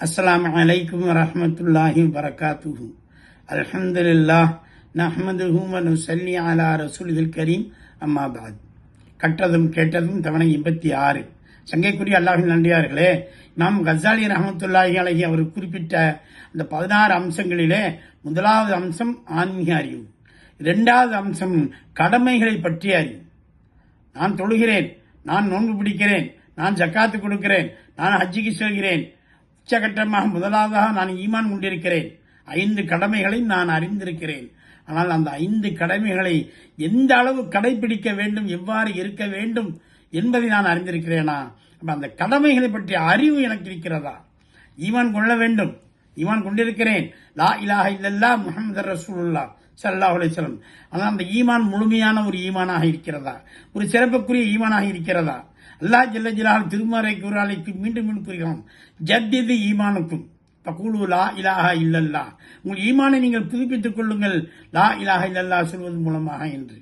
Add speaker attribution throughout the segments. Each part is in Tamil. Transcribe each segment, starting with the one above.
Speaker 1: அஸ்ஸலாமு அலைக்கும் வரஹ்மத்துல்லாஹி வபரகாத்துஹு. அல்ஹம்துலில்லாஹ் நஹ்மதுஹு வ நுஸல்லி அலா ரசூலில் கரீம். அம்மா பாத். கற்றதும் கேட்டதும் தவணை 86. சங்கைக்குரிய அல்லாஹ்வின் நன்றியார்களே, இமாம் கஸ்ஸாலி ரஹ்மத்துல்லாஹி அலைஹி அவர் குறிப்பிட்ட அந்த 16 அம்சங்களிலே முதலாவது அம்சம் ஆன்மீக அறிவு, இரண்டாவது அம்சம் கடமைகளை பற்றிய அறிவு. நான் தொழுகிறேன், நான் நோன்பு பிடிக்கிறேன், நான் ஜக்காத்து கொடுக்கிறேன், நான் ஹஜ்ஜிக்கு செல்கிறேன். உச்சகட்டமாக முதலாவதாக நான் ஈமான் கொண்டிருக்கிறேன். 5 கடமைகளை நான் அறிந்திருக்கிறேன். ஆனால் அந்த 5 கடமைகளை எந்த அளவு கடைபிடிக்க வேண்டும், எவ்வாறு இருக்க வேண்டும் என்பதை நான் அறிந்திருக்கிறேனா? அந்த கடமைகளை பற்றிய அறிவு எனக்கு இருக்கிறதா? ஈமான் கொள்ள வேண்டும், ஈமான் கொண்டிருக்கிறேன், லா இலாஹ இல்லல்லாஹ் முஹம்மது ரசூலுல்லாஹ் ஸல்லல்லாஹு அலைஹி வஸல்லம். ஆனால் அந்த ஈமான் முழுமையான ஒரு ஈமானாக இருக்கிறதா? ஒரு சிறப்புக்குரிய ஈமானாக இருக்கிறதா? அல்லாஹ் ஜல்ல ஜலாலுஹு திருமறை குர்ஆனில் மீண்டும் மீண்டும் கூறுகிறோம், ஜத்திது ஈமானுக்கும் ஃபகூலு லா இலாஹ இல்லல்லாஹ். உங்கள் ஈமானை நீங்கள் புதுப்பித்துக் கொள்ளுங்கள் லா இலாஹ இல்லல்லாஹ் சொல்வது மூலமாக என்று.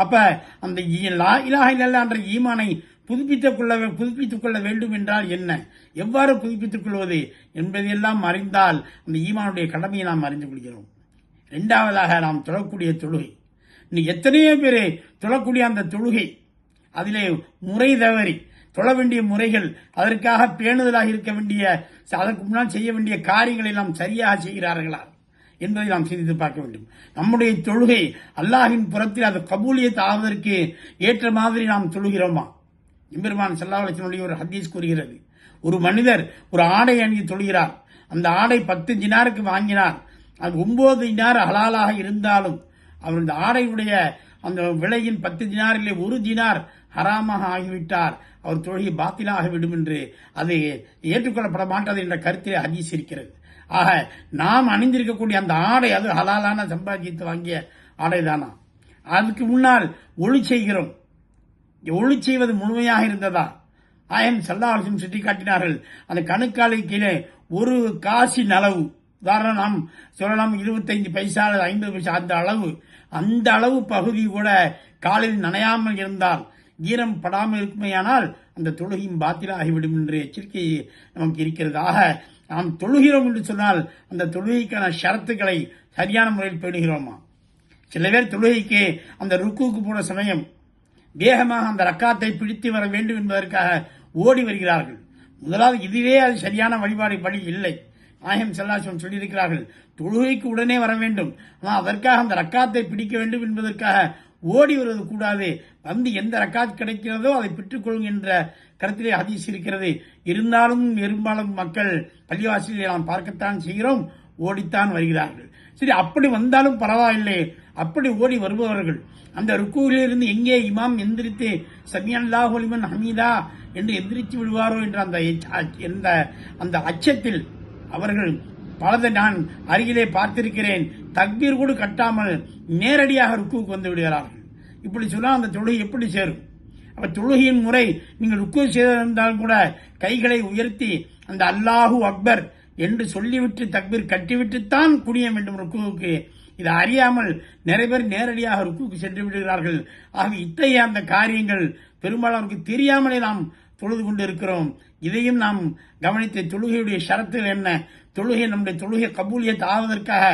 Speaker 1: அப்ப அந்த லா இலாஹ இல்லல்லாஹ் என்ற ஈமானை புதுப்பித்துக் கொள்ள வேண்டும் என்றால் என்ன, எவ்வாறு புதுப்பித்துக் கொள்வது என்பதையெல்லாம் அறிந்தால் அந்த ஈமானுடைய கடமையை நாம் அறிந்து கொள்கிறோம். இரண்டாவதாக நாம் தொழக்கூடிய தொழுகை. இன்னைக்கு எத்தனையோ பேர் தொழக்கூடிய அந்த தொழுகை, அதிலே முறை தவறி தொழ வேண்டிய முறைகள், அதற்காக பேணுதலாக இருக்க வேண்டிய, அதற்கு முன்னால் செய்ய வேண்டிய காரியங்களை நாம் சரியாக செய்கிறார்களா என்பதை நாம் சிந்தித்து பார்க்க வேண்டும். நம்முடைய தொழுகை அல்லாஹ்வின் புறத்தில் அது கபூலியத் ஆவதற்கு ஏற்ற மாதிரி நாம் தொழுகிறோமா? எம்பெருமான் ஸல்லல்லாஹு அலைஹி வஸல்லம் ஒரு ஹதீஸ் கூறுகிறது, ஒரு மனிதர் ஒரு ஆடை அணிந்து தொழுகிறார். அந்த ஆடை 10 தினாருக்கு வாங்கினார். அது 9 தினார் ஹலாலாக இருந்தாலும் அவர் இந்த ஆடையுடைய அந்த விலையின் 10 தினாரிலே 1 தினார் ஹராமாக ஆகிவிட்டார், அவர் தொழுகை பாத்திலாக விடும் என்று, அது ஏற்றுக்கொள்ளப்பட மாட்டாது என்ற கருத்தை ஹதீஸ் இருக்கிறது. ஆக நாம் அணிந்திருக்கக்கூடிய அந்த ஆடை அது ஹலாலான சம்பாதித்து வாங்கிய ஆடை தானா? அதுக்கு முன்னால் ஒளி செய்கிறோம், ஒளி செய்வது முழுமையாக இருந்ததா? ஆயம் ஸல்லல்லாஹு சுட்டி காட்டினார்கள், அந்த கணுக்காலை கீழே ஒரு காசின் அளவு, உதாரணம் நாம் சொல்லலாம் 25 பைசா அல்லது 50 பைசா, அந்த அளவு பகுதி கூட காலில் நனையாமல் இருந்தால், ஈரம் படாமல் இருக்குமையானால் அந்த தொழுகையும் பாத்திலாகிவிடும் என்று எச்சரிக்கை நமக்கு இருக்கிறது. ஆக நாம் தொழுகிறோம் என்று சொன்னால் அந்த தொழுகைக்கான ஷரத்துக்களை சரியான முறையில் பேணுகிறோமா? சில பேர் தொழுகைக்கு அந்த ருக்குவுக்கு போன சமயம் வேகமாக அந்த ரக்காத்தை பிடித்து வர வேண்டும் என்பதற்காக ஓடி வருகிறார்கள். முதலாவது இதுவே அது சரியான வழி இல்லை. நாயகம் ஸல்லல்லாஹு அலைஹி வஸல்லம் சொல்லியிருக்கிறார்கள், தொழுகைக்கு உடனே வர வேண்டும், ஆனால் அதற்காக அந்த ரக்காத்தை பிடிக்க வேண்டும் என்பதற்காக ஓடி வருவது கூடாது. வந்து எந்த ரக்காத் கிடைக்கிறதோ அதை பெற்றுக்கொள்ளும் என்ற கருத்திலே ஹதீஸ் இருக்கிறது. இருந்தாலும் பெரும்பாலும் மக்கள் பள்ளிவாசலிலே நாம் பார்க்கத்தான் செய்கிறோம், ஓடித்தான் வருகிறார்கள். சரி, அப்படி வந்தாலும் பரவாயில்லை. அப்படி ஓடி வருபவர்கள் அந்த ருக்குவிலிருந்து எங்கே இமாம் எந்திரித்து சமிஅல்லாஹு லிமன் ஹமீதா என்று எந்திரித்து விடுவாரோ என்ற அந்த அச்சத்தில் அவர்கள் பலதை நான் அருகிலே பார்த்திருக்கிறேன், தக்பீர் கூட கட்டாமல் நேரடியாக ருக்குவுக்கு வந்து விடுகிறார்கள். இப்படி சொன்னால் அந்த தொழுகை எப்படி சேரும்? அப்ப தொழுகையின் முறை, நீங்கள் ருக்கு செய்திருந்தாலும் கூட கைகளை உயர்த்தி அந்த அல்லாஹு அக்பர் என்று சொல்லிவிட்டு தக்பீர் கட்டிவிட்டுத்தான் குனிய வேண்டும் ருக்குவுக்கு. இதை அறியாமல் நிறைய பேர் நேரடியாக ருக்குவுக்கு சென்று விடுகிறார்கள். ஆக இத்தகைய அந்த காரியங்கள் பெரும்பாலானவருக்கு தெரியாமலே நாம் தொழுது கொண்டு இருக்கிறோம். இதையும் நாம் கவனித்து தொழுகையுடைய ஷரத்துகள் என்ன, தொழுகை நம்முடைய தொழுகை கபூலியத் ஆவதற்காக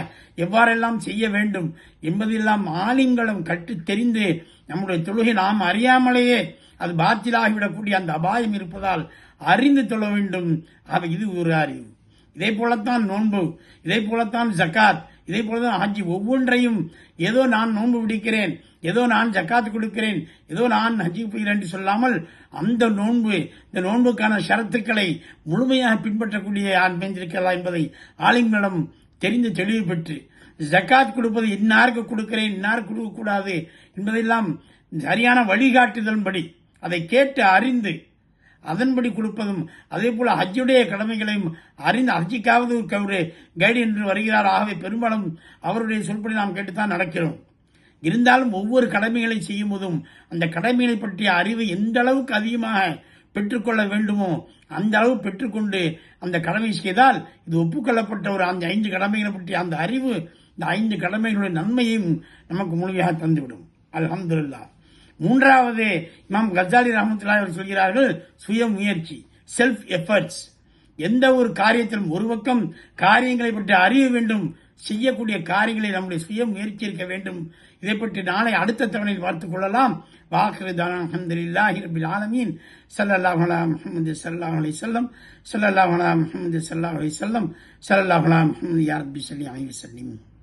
Speaker 1: எவ்வாறெல்லாம் செய்ய வேண்டும் என்பதெல்லாம் ஆலிம்களும் கற்று தெரிந்து நம்முடைய தொழுகை நாம் அறியாமலேயே அது பாத்திலாகிவிடக்கூடிய அந்த அபாயம் இருப்பதால் அறிந்து தொழ வேண்டும். ஆக இது ஒரு அறிவு. இதே போலத்தான் நோன்பு, இதே போலத்தான் ஜக்காத், இதே போலதான் ஹஜ்ஜி. ஒவ்வொன்றையும் ஏதோ நான் நோன்பு பிடிக்கிறேன், ஏதோ நான் ஜக்காத்து கொடுக்கிறேன், ஏதோ நான் ஹஜ்ஜிக்கு போகிறேன் என்று சொல்லாமல் அந்த நோன்பு, இந்த நோன்புக்கான ஷரத்துக்களை முழுமையாக பின்பற்றக்கூடிய யார் பெற்றிருக்கிறதா என்பதை ஆலிம்களிடம் தெரிந்து தெளிவு பெற்று, ஜக்காத் கொடுப்பது இன்னாருக்கு கொடுக்கிறேன், இன்னாருக்கு கொடுக்கக்கூடாது என்பதெல்லாம் சரியான வழிகாட்டுதல்படி அதை கேட்டு அறிந்து அதன்படி கொடுப்பதும், அதே போல ஹஜ்ஜுடைய கடமைகளையும் அறிந்து, ஹஜ்ஜிக்காவது ஒரு கைடு என்று வருகிறார். ஆகவே பெரும்பாலும் அவருடைய சொல்படி நாம் கேட்டுத்தான் நடக்கிறோம். இருந்தாலும் ஒவ்வொரு கடமைகளை செய்யும் போதும் அந்த கடமைகளை பற்றிய அறிவு எந்த அளவுக்கு அதிகமாக பெற்றுக்கொள்ள வேண்டுமோ அந்த அளவு பெற்றுக்கொண்டு அந்த கடமை செய்தால் இது ஒப்புக்கொள்ளப்பட்ட ஒரு அந்த 5 கடமைகளை பற்றிய அந்த அறிவு இந்த 5 கடமைகளுடைய நன்மையும் நமக்கு முழுமையாக தந்துவிடும். அல்ஹம்துலில்லாஹ். மூன்றாவது இமாம் கஸ்ஸாலி ரஹ்மத்துல்லாஹி அலைஹி சொல்கிறார்கள், சுய முயற்சி, செல்ஃப் எஃபர்ட்ஸ். எந்த ஒரு காரியத்திலும் ஒரு பக்கம் காரியங்களை பற்றி அறிய வேண்டும், செய்யக்கூடிய காரியங்களை நம்முடைய சுய முயற்சி இருக்க வேண்டும். இதை பற்றி நாளை அடுத்த தவணையில் பார்த்துக் கொள்ளலாம். வாஹிரு தஅவானா அல்ஹம்துலில்லாஹி ரப்பில் ஆலமீன். ஸல்லல்லாஹு அலா முஹம்மது ஸல்லல்லாஹு அலைஹி வஸல்லம். ஸல்லல்லாஹு அலா முஹம்மது ஸல்லல்லாஹு அலைஹி வஸல்லம். ஸல்லல்லாஹு அலா முஹம்மது யா ரப்பி ஸல்லி அலைஹி வஸல்லம்.